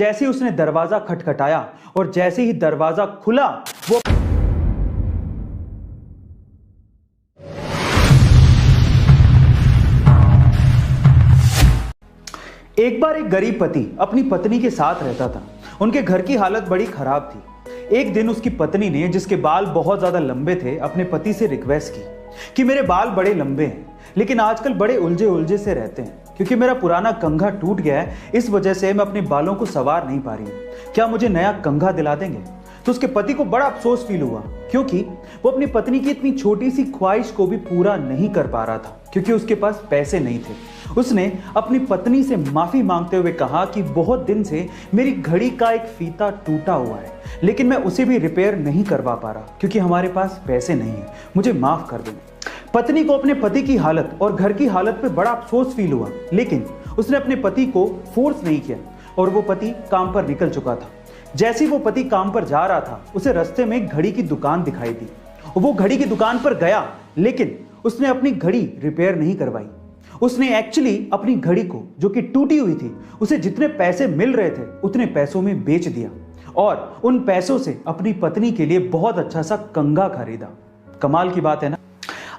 जैसे ही उसने दरवाजा खटखटाया और जैसे ही दरवाजा खुला वो एक बार एक गरीब पति अपनी पत्नी के साथ रहता था। उनके घर की हालत बड़ी खराब थी। एक दिन उसकी पत्नी ने, जिसके बाल बहुत ज्यादा लंबे थे, अपने पति से रिक्वेस्ट की कि मेरे बाल बड़े लंबे हैं लेकिन आजकल बड़े उलझे उलझे से रहते हैं क्योंकि मेरा पुराना कंघा टूट गया है, इस वजह से मैं अपने बालों को संवार नहीं पा रही हूँ। क्या मुझे नया कंघा दिला देंगे? तो उसके पति को बड़ा अफसोस फील हुआ क्योंकि वो अपनी पत्नी की इतनी छोटी सी ख्वाहिश को भी पूरा नहीं कर पा रहा था क्योंकि उसके पास पैसे नहीं थे। उसने अपनी पत्नी से माफी मांगते हुए कहा कि बहुत दिन से मेरी घड़ी का एक फीता टूटा हुआ है लेकिन मैं उसे भी रिपेयर नहीं करवा पा रहा क्योंकि हमारे पास पैसे नहीं है, मुझे माफ कर दो। पत्नी को अपने पति की हालत और घर की हालत पे बड़ा अफसोस फील हुआ लेकिन उसने अपने पति को फोर्स नहीं किया और वो पति काम पर निकल चुका था। जैसे ही वो पति काम पर जा रहा था उसे रास्ते में घड़ी की दुकान दिखाई दी। वो घड़ी की दुकान पर गया लेकिन उसने अपनी घड़ी रिपेयर नहीं करवाई। उसने एक्चुअली अपनी घड़ी को, जो कि टूटी हुई थी, उसे जितने पैसे मिल रहे थे उतने पैसों में बेच दिया और उन पैसों से अपनी पत्नी के लिए बहुत अच्छा सा कंघा खरीदा। कमाल की बात है ना।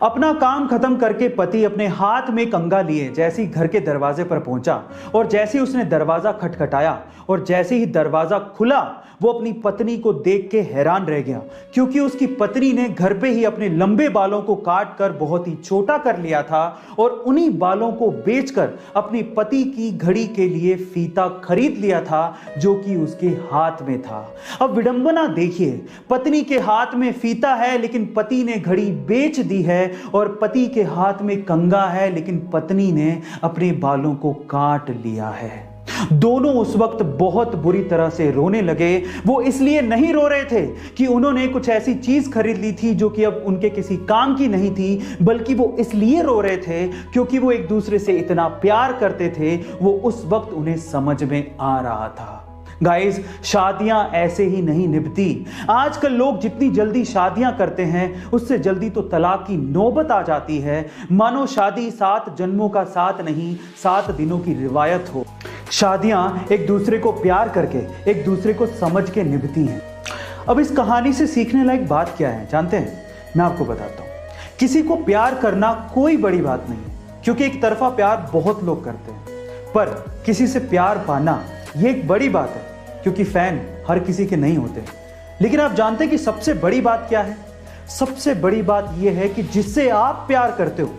अपना काम खत्म करके पति अपने हाथ में कंघा लिए जैसे ही घर के दरवाजे पर पहुंचा और जैसे ही उसने दरवाजा खटखटाया और जैसे ही दरवाजा खुला वो अपनी पत्नी को देख के हैरान रह गया क्योंकि उसकी पत्नी ने घर पे ही अपने लंबे बालों को काट कर बहुत ही छोटा कर लिया था और उन्हीं बालों को बेचकर अपने पति की घड़ी के लिए फीता खरीद लिया था जो कि उसके हाथ में था। अब विडंबना देखिए, पत्नी के हाथ में फीता है लेकिन पति ने घड़ी बेच दी है और पति के हाथ में कंघा है लेकिन पत्नी ने अपने बालों को काट लिया है। दोनों उस वक्त बहुत बुरी तरह से रोने लगे। वो इसलिए नहीं रो रहे थे कि उन्होंने कुछ ऐसी चीज खरीद ली थी जो कि अब उनके किसी काम की नहीं थी, बल्कि वो इसलिए रो रहे थे क्योंकि वो एक दूसरे से इतना प्यार करते थे। वो उस वक्त उन्हें समझ में आ रहा था। गाइस, शादियां ऐसे ही नहीं निभती। आजकल लोग जितनी जल्दी शादियां करते हैं उससे जल्दी तो तलाक की नौबत आ जाती है। मानो शादी 7 जन्मों का साथ नहीं 7 दिनों की रिवायत हो। शादियां एक दूसरे को प्यार करके, एक दूसरे को समझ के निभती हैं। अब इस कहानी से सीखने लायक बात क्या है जानते हैं? मैं आपको बताता हूं। किसी को प्यार करना कोई बड़ी बात नहीं है क्योंकि एक तरफा प्यार बहुत लोग करते हैं, पर किसी से प्यार पाना यह एक बड़ी बात है क्योंकि फैन हर किसी के नहीं होते। लेकिन आप जानते हैं कि सबसे बड़ी बात क्या है? सबसे बड़ी बात यह है कि जिससे आप प्यार करते हो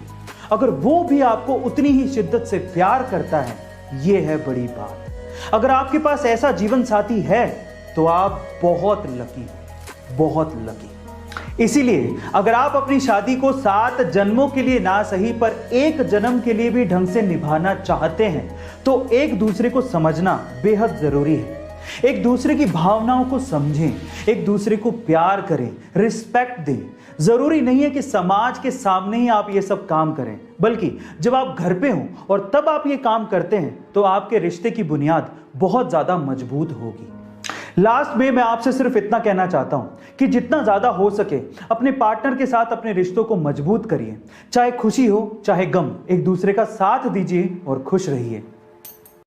अगर वो भी आपको उतनी ही शिद्दत से प्यार करता है, यह है बड़ी बात। अगर आपके पास ऐसा जीवन साथी है तो आप बहुत लकी हो, बहुत लकी। इसीलिए अगर आप अपनी शादी को 7 जन्मों के लिए ना सही पर 1 जन्म के लिए भी ढंग से निभाना चाहते हैं तो एक दूसरे को समझना बेहद जरूरी है। एक दूसरे की भावनाओं को समझें, एक दूसरे को प्यार करें, रिस्पेक्ट दें। जरूरी नहीं है कि समाज के सामने ही आप ये सब काम करें, बल्कि जब आप घर पे हों और तब आप ये काम करते हैं तो आपके रिश्ते की बुनियाद बहुत ज्यादा मजबूत होगी। लास्ट में मैं आपसे सिर्फ इतना कहना चाहता हूं कि जितना ज्यादा हो सके अपने पार्टनर के साथ अपने रिश्तों को मजबूत करिए। चाहे खुशी हो चाहे गम, एक दूसरे का साथ दीजिए और खुश रहिए।